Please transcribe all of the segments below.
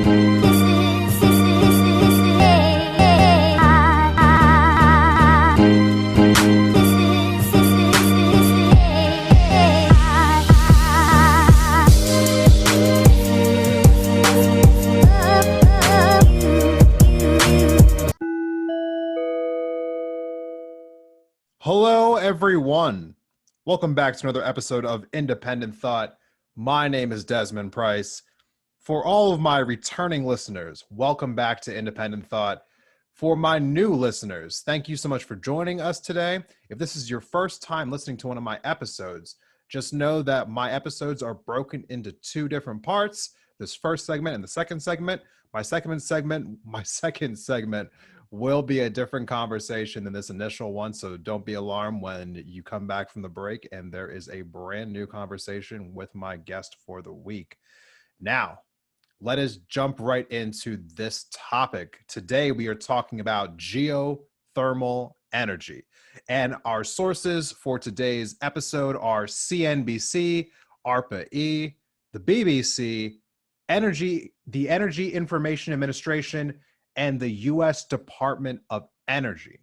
Hello, everyone. Welcome back to another episode of Independent Thought. My name is Desmond Price. For all of my returning listeners, welcome back to Independent Thought. For my new listeners, thank you so much for joining us today. If this is your first time listening to one of my episodes, just know that my episodes are broken into two different parts. This first segment and the second segment. My second segment will be a different conversation than this initial one, so don't be alarmed when you come back from the break and there is a brand new conversation with my guest for the week. Now, let us jump right into this topic. Today, we are talking about geothermal energy, and our sources for today's episode are CNBC, ARPA-E, the BBC, the Energy Information Administration, and the U.S. Department of Energy.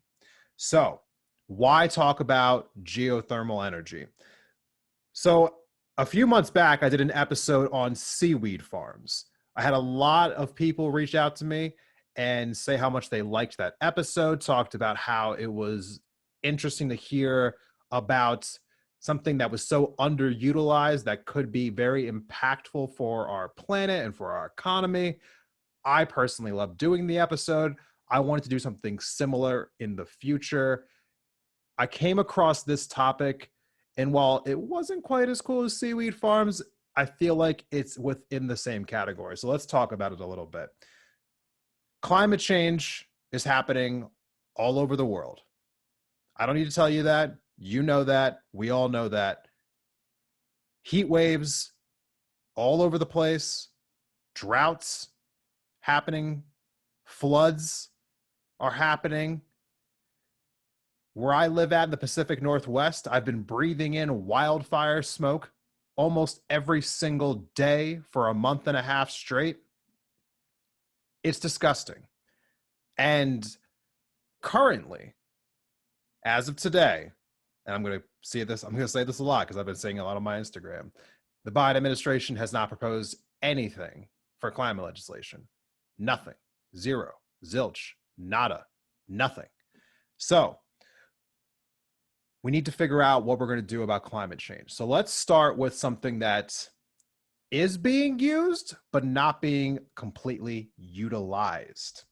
So, why talk about geothermal energy? So, a few months back, I did an episode on seaweed farms. I had a lot of people reach out to me and say how much they liked that episode, talked about how it was interesting to hear about something that was so underutilized that could be very impactful for our planet and for our economy. I personally love doing the episode. I wanted to do something similar in the future. I came across this topic, and while it wasn't quite as cool as seaweed farms, I feel like it's within the same category. So let's talk about it a little bit. Climate change is happening all over the world. I don't need to tell you that. You know that. We all know that. Heat waves all over the place, droughts happening, floods are happening. Where I live at in the Pacific Northwest, I've been breathing in wildfire smoke almost every single day for a month and a half straight. It's disgusting. And currently, as of today, and I'm going to say this a lot because I've been saying a lot on my Instagram, the Biden administration has not proposed anything for climate legislation. Nothing. Zero. Zilch. Nada. Nothing. So we need to figure out what we're going to do about climate change. So let's start with something that is being used, but not being completely utilized.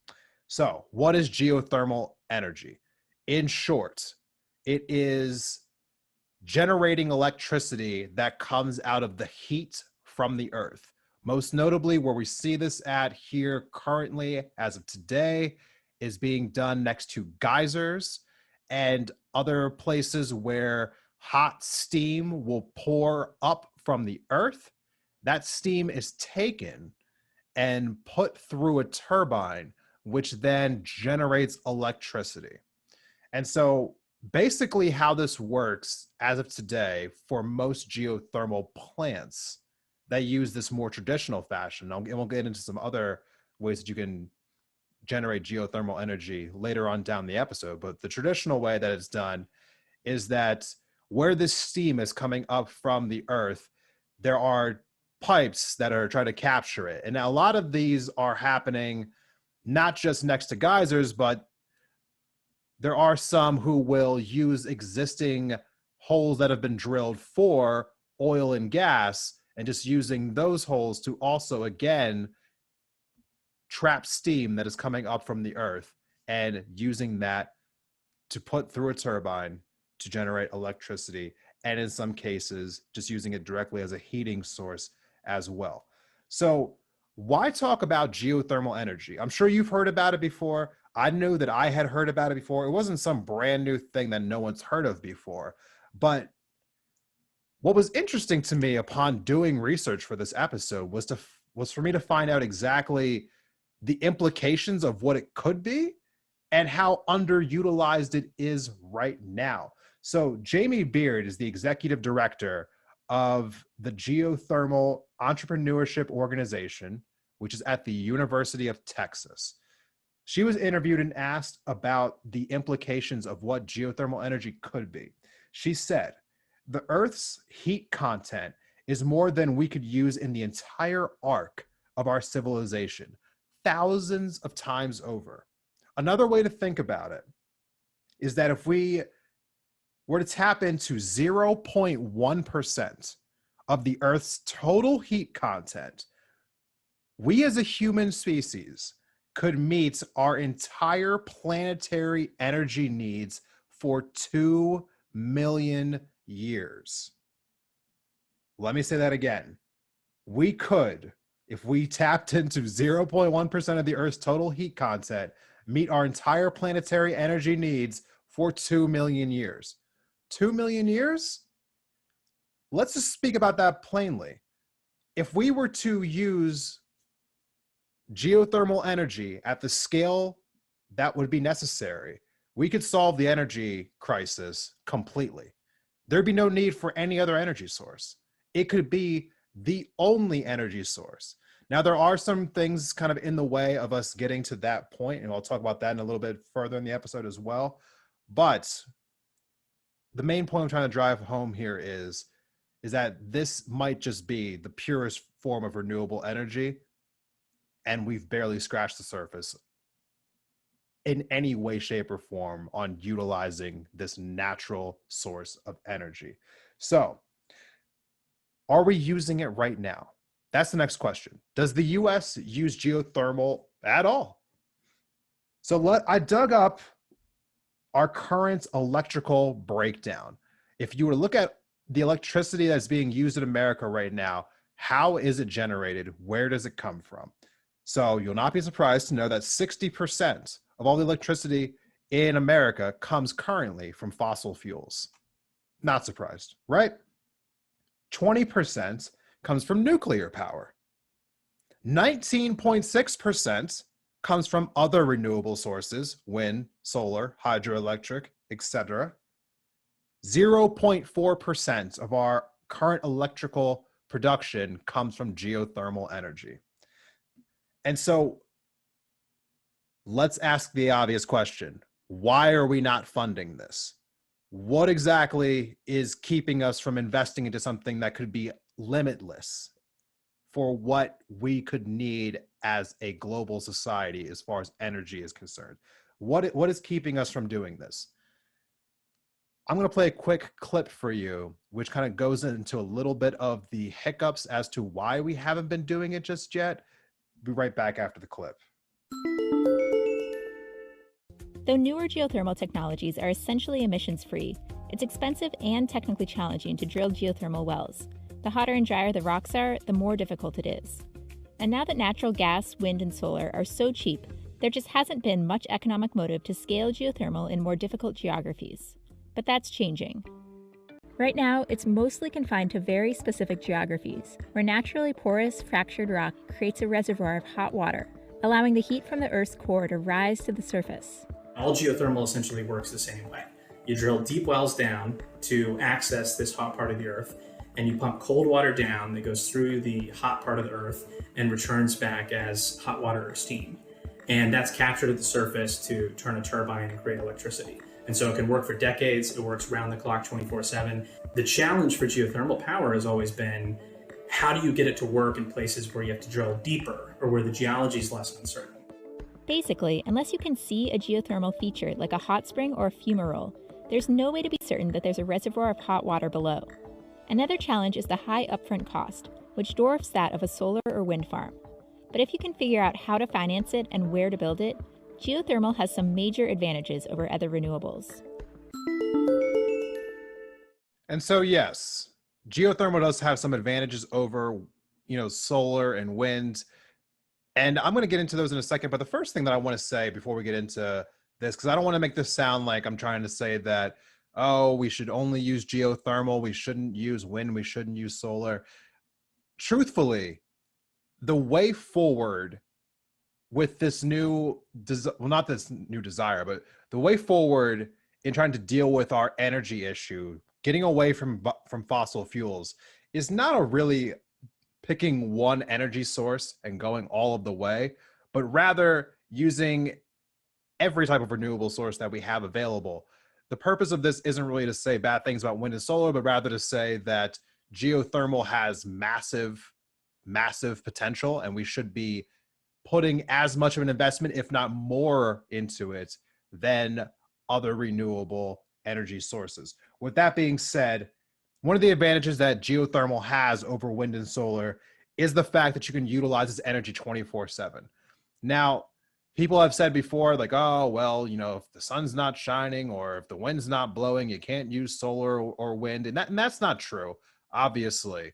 So what is geothermal energy? In short, it is generating electricity that comes out of the heat from the earth. Most notably, where we see this at here currently, as of today, is being done next to geysers and other places where hot steam will pour up from the earth. That steam is taken and put through a turbine, which then generates electricity. And so basically how this works as of today for most geothermal plants that use this more traditional fashion, and we'll get into some other ways that you can generate geothermal energy later on down the episode. But the traditional way that it's done is that where this steam is coming up from the earth, there are pipes that are trying to capture it. And now a lot of these are happening not just next to geysers, but there are some who will use existing holes that have been drilled for oil and gas and just using those holes to also, again, trap steam that is coming up from the earth and using that to put through a turbine to generate electricity, and in some cases, just using it directly as a heating source as well. So why talk about geothermal energy? I'm sure you've heard about it before. I knew that I had heard about it before. It wasn't some brand new thing that no one's heard of before. But what was interesting to me upon doing research for this episode was for me to find out exactly the implications of what it could be and how underutilized it is right now. So Jamie Beard is the executive director of the Geothermal Entrepreneurship Organization, which is at the University of Texas. She was interviewed and asked about the implications of what geothermal energy could be. She said, "The Earth's heat content is more than we could use in the entire arc of our civilization, thousands of times over." Another way to think about it is that if we were to tap into 0.1% of the Earth's total heat content, we as a human species could meet our entire planetary energy needs for 2 million years. Let me say that again. We could, if we tapped into 0.1% of the Earth's total heat content, meet our entire planetary energy needs for 2 million years. 2 million years? Let's just speak about that plainly. If we were to use geothermal energy at the scale that would be necessary, we could solve the energy crisis completely. There'd be no need for any other energy source. It could be the only energy source. Now, there are some things kind of in the way of us getting to that point, and I'll talk about that in a little bit further in the episode as well. But the main point I'm trying to drive home here is that this might just be the purest form of renewable energy, and we've barely scratched the surface in any way, shape, or form on utilizing this natural source of energy. So, are we using it right now? That's the next question. Does the US use geothermal at all? So I dug up our current electrical breakdown. If you were to look at the electricity that's being used in America right now, how is it generated? Where does it come from? So you'll not be surprised to know that 60% of all the electricity in America comes currently from fossil fuels. Not surprised, right? 20% comes from nuclear power. 19.6% comes from other renewable sources, wind, solar, hydroelectric, etc. 0.4% of our current electrical production comes from geothermal energy. And so let's ask the obvious question. Why are we not funding this? What exactly is keeping us from investing into something that could be limitless for what we could need as a global society as far as energy is concerned? What is keeping us from doing this? I'm going to play a quick clip for you, which kind of goes into a little bit of the hiccups as to why we haven't been doing it just yet. Be right back after the clip. Though newer geothermal technologies are essentially emissions-free, it's expensive and technically challenging to drill geothermal wells. The hotter and drier the rocks are, the more difficult it is. And now that natural gas, wind, and solar are so cheap, there just hasn't been much economic motive to scale geothermal in more difficult geographies. But that's changing. Right now, it's mostly confined to very specific geographies, where naturally porous, fractured rock creates a reservoir of hot water, allowing the heat from the Earth's core to rise to the surface. All geothermal essentially works the same way. You drill deep wells down to access this hot part of the Earth, and you pump cold water down that goes through the hot part of the Earth and returns back as hot water or steam. And that's captured at the surface to turn a turbine and create electricity. And so it can work for decades. It works round the clock 24/7. The challenge for geothermal power has always been, how do you get it to work in places where you have to drill deeper or where the geology is less uncertain? Basically, unless you can see a geothermal feature like a hot spring or a fumarole, there's no way to be certain that there's a reservoir of hot water below. Another challenge is the high upfront cost, which dwarfs that of a solar or wind farm. But if you can figure out how to finance it and where to build it, geothermal has some major advantages over other renewables. And so, yes, geothermal does have some advantages over, solar and wind. And I'm going to get into those in a second. But the first thing that I want to say before we get into this, because I don't want to make this sound like I'm trying to say that, oh, we should only use geothermal, we shouldn't use wind, we shouldn't use solar. Truthfully, the way forward with this new, not this new desire, but the way forward in trying to deal with our energy issue, getting away from fossil fuels, is not a really picking one energy source and going all of the way, but rather using every type of renewable source that we have available. The purpose of this isn't really to say bad things about wind and solar, but rather to say that geothermal has massive, massive potential, and we should be putting as much of an investment, if not more, into it than other renewable energy sources. With that being said, one of the advantages that geothermal has over wind and solar is the fact that you can utilize this energy 24/7. Now, people have said before, like, oh, well, if the sun's not shining or if the wind's not blowing, you can't use solar or wind. And that's not true, obviously.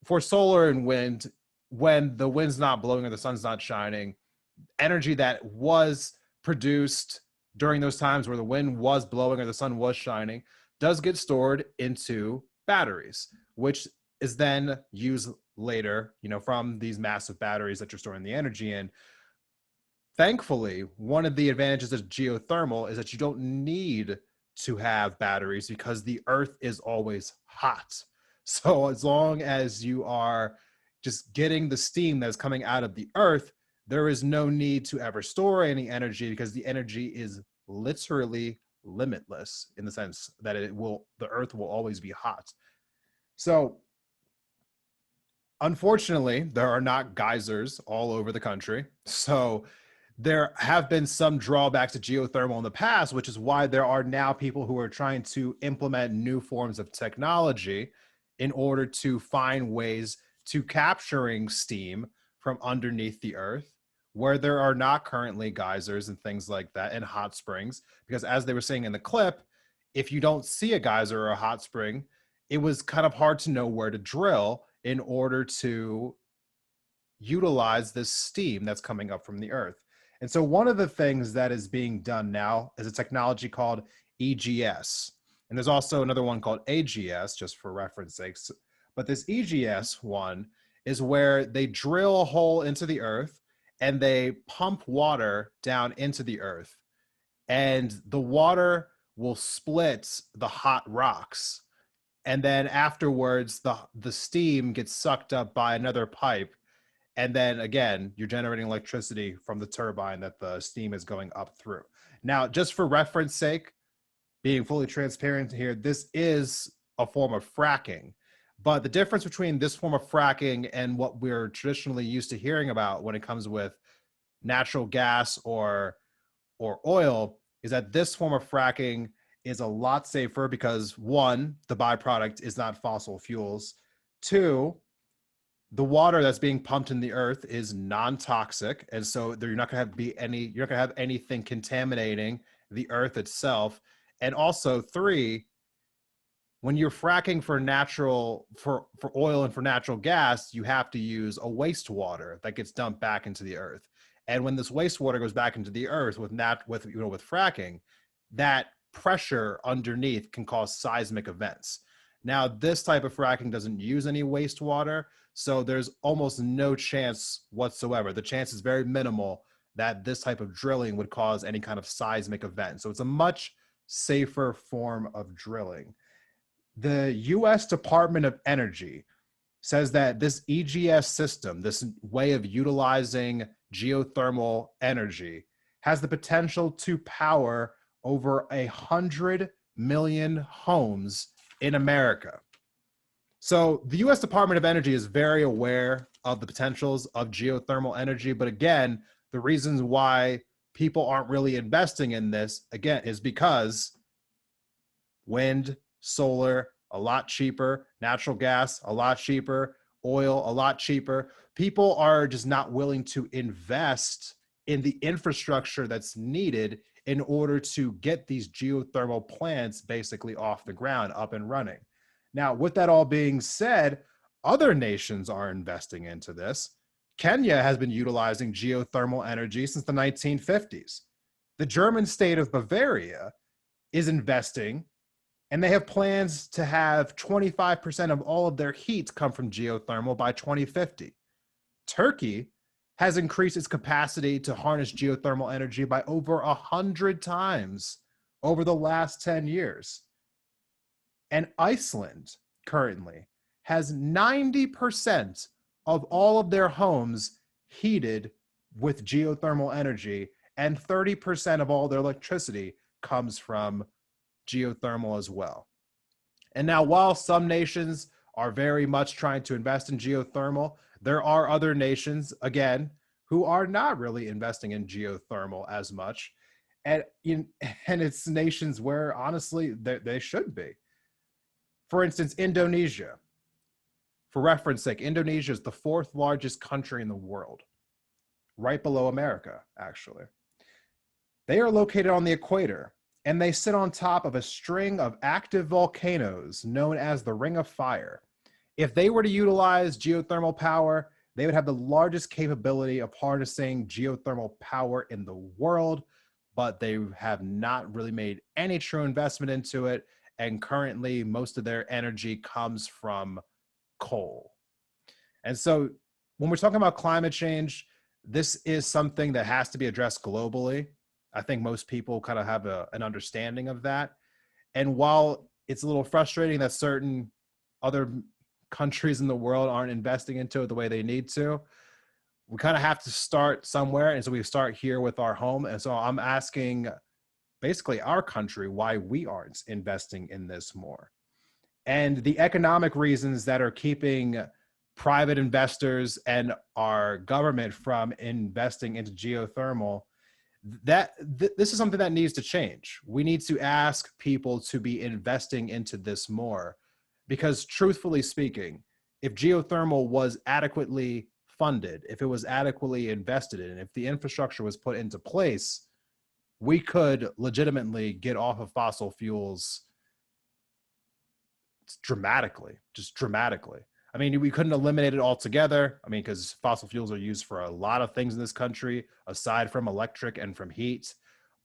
For solar and wind, when the wind's not blowing or the sun's not shining, energy that was produced during those times where the wind was blowing or the sun was shining does get stored into batteries, which is then used later, from these massive batteries that you're storing the energy in. Thankfully, one of the advantages of geothermal is that you don't need to have batteries because the earth is always hot. So as long as you are just getting the steam that's coming out of the earth, there is no need to ever store any energy because the energy is literally limitless in the sense that the earth will always be hot. So unfortunately, there are not geysers all over the country. So there have been some drawbacks to geothermal in the past, which is why there are now people who are trying to implement new forms of technology in order to find ways to capturing steam from underneath the earth where there are not currently geysers and things like that and hot springs. Because as they were saying in the clip, if you don't see a geyser or a hot spring, it was kind of hard to know where to drill in order to utilize this steam that's coming up from the earth. And so one of the things that is being done now is a technology called EGS. And there's also another one called AGS, just for reference sakes. But this EGS one is where they drill a hole into the earth and they pump water down into the earth. And the water will split the hot rocks. And then afterwards, the steam gets sucked up by another pipe. And then again, you're generating electricity from the turbine that the steam is going up through. Now, just for reference sake, being fully transparent here, this is a form of fracking. But the difference between this form of fracking and what we're traditionally used to hearing about when it comes with natural gas or oil is that this form of fracking is a lot safer because, one, the byproduct is not fossil fuels. Two, the water that's being pumped in the earth is non-toxic, and so you're not going to have anything contaminating the earth itself. And also, three, when you're fracking for oil and for natural gas, you have to use a wastewater that gets dumped back into the earth. And when this wastewater goes back into the earth with fracking, that pressure underneath can cause seismic events. Now, this type of fracking doesn't use any wastewater, so there's almost no chance whatsoever. The chance is very minimal that this type of drilling would cause any kind of seismic event. So it's a much safer form of drilling. The US Department of Energy says that this EGS system, this way of utilizing geothermal energy, has the potential to power over 100 million homes in America. So the US Department of Energy is very aware of the potentials of geothermal energy, but again, the reasons why people aren't really investing in this, again, is because wind, solar, a lot cheaper, natural gas, a lot cheaper, oil, a lot cheaper. People are just not willing to invest in the infrastructure that's needed in order to get these geothermal plants basically off the ground, up and running. Now, with that all being said, other nations are investing into this. Kenya has been utilizing geothermal energy since the 1950s. The German state of Bavaria is investing, and they have plans to have 25% of all of their heat come from geothermal by 2050. Turkey has increased its capacity to harness geothermal energy by over 100 times over the last 10 years. And Iceland currently has 90% of all of their homes heated with geothermal energy, and 30% of all their electricity comes from geothermal as well. And now, while some nations are very much trying to invest in geothermal, there are other nations, again, who are not really investing in geothermal as much. And it's nations where, honestly, they should be. For instance, Indonesia. For reference sake, Indonesia is the fourth largest country in the world, right below America, actually. They are located on the equator, and they sit on top of a string of active volcanoes known as the Ring of Fire. If they were to utilize geothermal power, they would have the largest capability of harnessing geothermal power in the world, but they have not really made any true investment into it. And currently, most of their energy comes from coal. And so when we're talking about climate change, this is something that has to be addressed globally. I think most people kind of have an understanding of that. And while it's a little frustrating that certain other countries in the world aren't investing into it the way they need to, we kind of have to start somewhere. And so we start here with our home. And so I'm asking basically our country why we aren't investing in this more. And the economic reasons that are keeping private investors and our government from investing into geothermal, this is something that needs to change. We need to ask people to be investing into this more, because truthfully speaking, if geothermal was adequately funded, if it was adequately invested in, if the infrastructure was put into place, we could legitimately get off of fossil fuels dramatically, just dramatically. I mean, we couldn't eliminate it altogether. I mean, because fossil fuels are used for a lot of things in this country, aside from electric and from heat.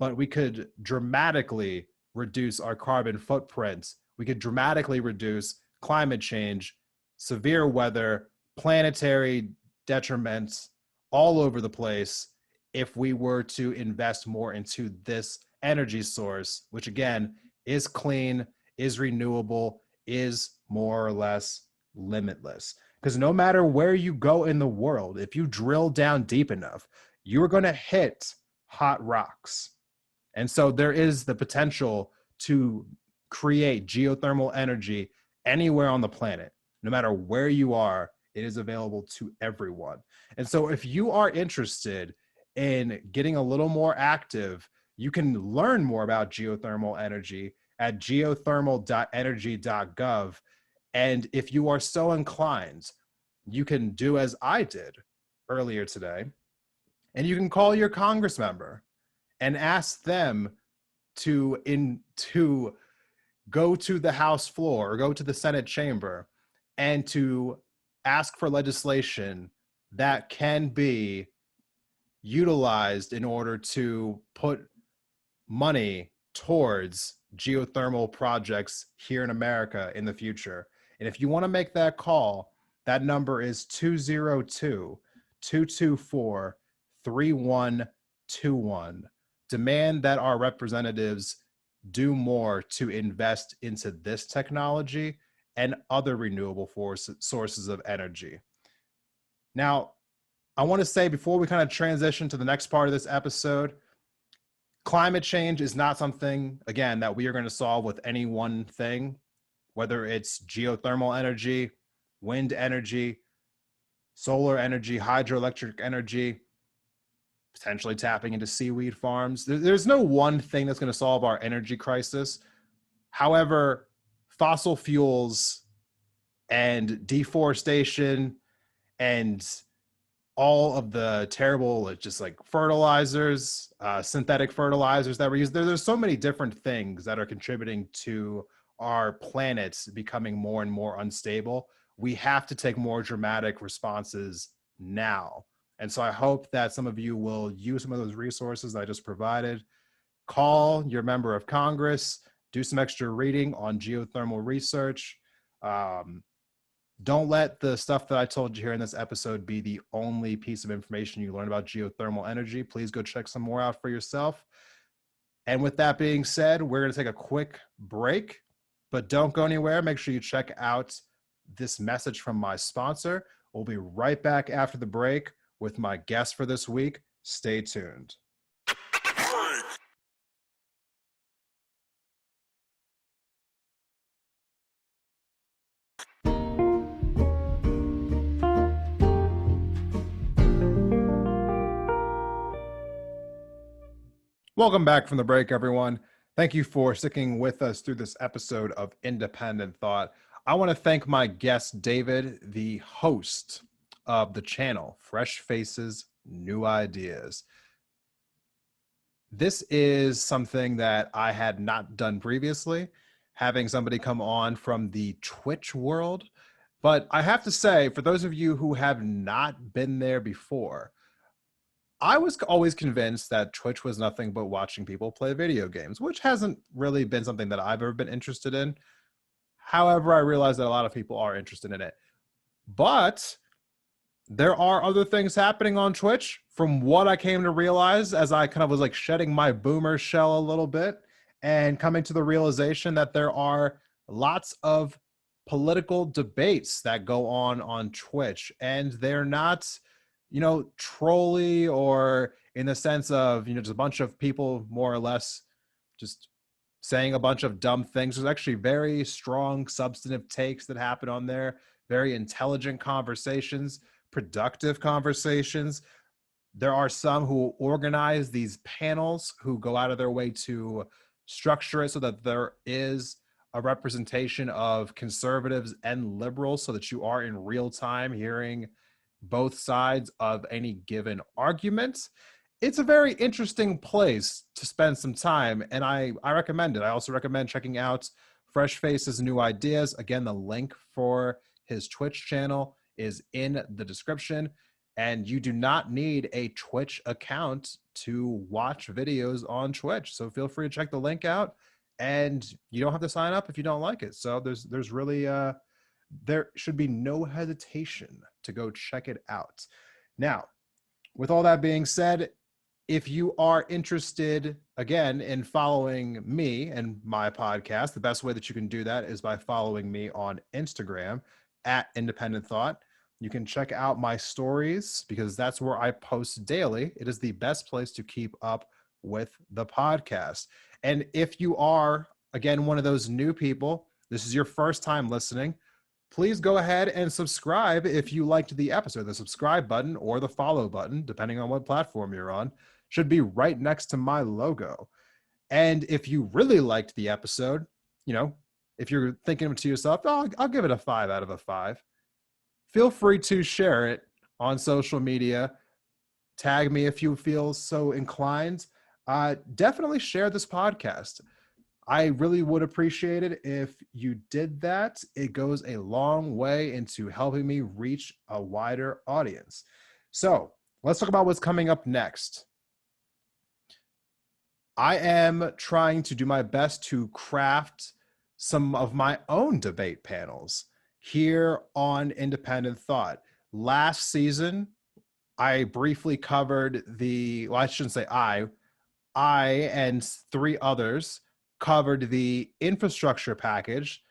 But we could dramatically reduce our carbon footprint. We could dramatically reduce climate change, severe weather, planetary detriments all over the place if we were to invest more into this energy source, which again is clean, is renewable, is more or less limitless. Because no matter where you go in the world, if you drill down deep enough, you are going to hit hot rocks. And so there is the potential to create geothermal energy anywhere on the planet. No matter where you are, it is available to everyone. And so if you are interested in getting a little more active, you can learn more about geothermal energy at geothermal.energy.gov. And if you are so inclined, you can do as I did earlier today, and you can call your Congress member and ask them to go to the House floor or go to the Senate chamber and to ask for legislation that can be utilized in order to put money towards geothermal projects here in America in the future. And if you want to make that call, that number is 202-224-3121. Demand that our representatives do more to invest into this technology and other renewable sources of energy. Now, I want to say before we kind of transition to the next part of this episode, climate change is not something, again, that we are going to solve with any one thing, whether it's geothermal energy, wind energy, solar energy, hydroelectric energy, potentially tapping into seaweed farms. There's no one thing that's going to solve our energy crisis. However, fossil fuels and deforestation and all of the terrible, just like fertilizers, synthetic fertilizers that we use. There's so many different things that are contributing to our planet becoming more and more unstable. We have to take more dramatic responses now. And so I hope that some of you will use some of those resources that I just provided. Call your member of Congress, do some extra reading on geothermal research. Don't let the stuff that I told you here in this episode be the only piece of information you learn about geothermal energy. Please go check some more out for yourself. And with that being said, we're going to take a quick break, but don't go anywhere. Make sure you check out this message from my sponsor. We'll be right back after the break with my guest for this week. Stay tuned. Welcome back from the break, everyone. Thank you for sticking with us through this episode of Independent Thought. I want to thank my guest, David, the host of the channel, Fresh Faces, New Ideas. This is something that I had not done previously, having somebody come on from the Twitch world. But I have to say, for those of you who have not been there before, I was always convinced that Twitch was nothing but watching people play video games, which hasn't really been something that I've ever been interested in. However, I realize that a lot of people are interested in it. But there are other things happening on Twitch, from what I came to realize as I kind of was like shedding my boomer shell a little bit and coming to the realization that there are lots of political debates that go on Twitch, and they're not, trolly or in the sense of, just a bunch of people more or less just saying a bunch of dumb things. There's actually very strong substantive takes that happen on there, very intelligent conversations, productive conversations. There are some who organize these panels who go out of their way to structure it so that there is a representation of conservatives and liberals, so that you are in real time hearing both sides of any given argument. It's a very interesting place to spend some time, and I recommend it. I also recommend checking out Fresh Faces, New Ideas. Again, the link for his Twitch channel is in the description, and you do not need a Twitch account to watch videos on Twitch. So feel free to check the link out, and you don't have to sign up if you don't like it. So there's really there should be no hesitation to go check it out. Now, with all that being said, if you are interested, again, in following me and my podcast, the best way that you can do that is by following me on Instagram at Independent Thought. You can check out my stories because that's where I post daily. It is the best place to keep up with the podcast. And if you are, again, one of those new people, this is your first time listening, please go ahead and subscribe if you liked the episode. The subscribe button or the follow button, depending on what platform you're on, should be right next to my logo. And if you really liked the episode, if you're thinking to yourself, oh, I'll give it a 5 out of a 5, feel free to share it on social media. Tag me if you feel so inclined. Definitely share this podcast. I really would appreciate it if you did that. It goes a long way into helping me reach a wider audience. So let's talk about what's coming up next. I am trying to do my best to craft some of my own debate panels here on Independent Thought. Last season, I briefly covered I shouldn't say I and 3 others covered the infrastructure package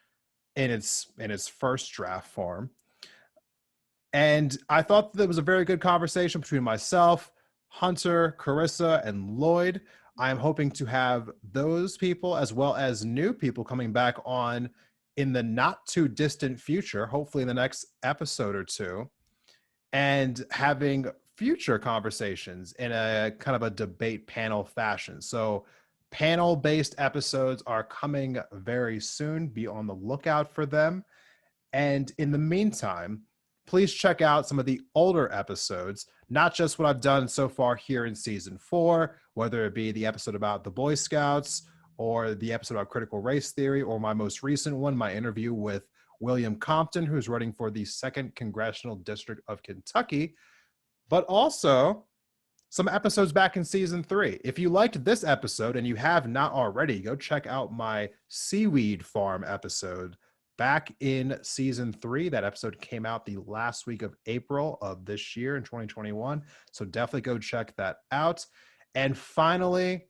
in its first draft form. And I thought that was a very good conversation between myself, Hunter, Carissa, and Lloyd. I'm hoping to have those people as well as new people coming back on in the not too distant future, hopefully in the next episode or 2, and having future conversations in a kind of a debate panel fashion. So panel-based episodes are coming very soon. Be on the lookout for them. And in the meantime, please check out some of the older episodes, not just what I've done so far here in season 4, whether it be the episode about the Boy Scouts or the episode about critical race theory, or my most recent one, my interview with William Compton, who's running for the 2nd Congressional District of Kentucky, but also some episodes back in season 3. If you liked this episode and you have not already, go check out my seaweed farm episode back in season 3. That episode came out the last week of April of this year in 2021. So definitely go check that out. And finally,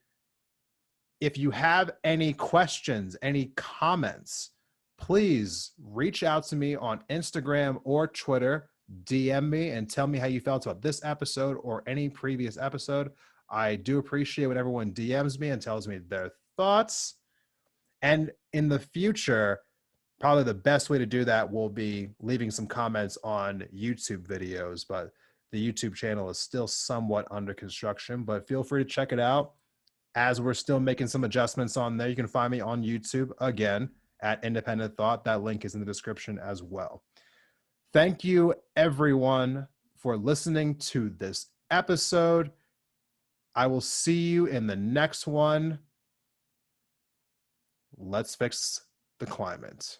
if you have any questions, any comments, please reach out to me on Instagram or Twitter. DM me and tell me how you felt about this episode or any previous episode. I do appreciate when everyone DMs me and tells me their thoughts. And in the future, probably the best way to do that will be leaving some comments on YouTube videos, but the YouTube channel is still somewhat under construction, but feel free to check it out as we're still making some adjustments on there. You can find me on YouTube again at Independent Thought. That link is in the description as well. Thank you, everyone, for listening to this episode. I will see you in the next one. Let's fix the climate.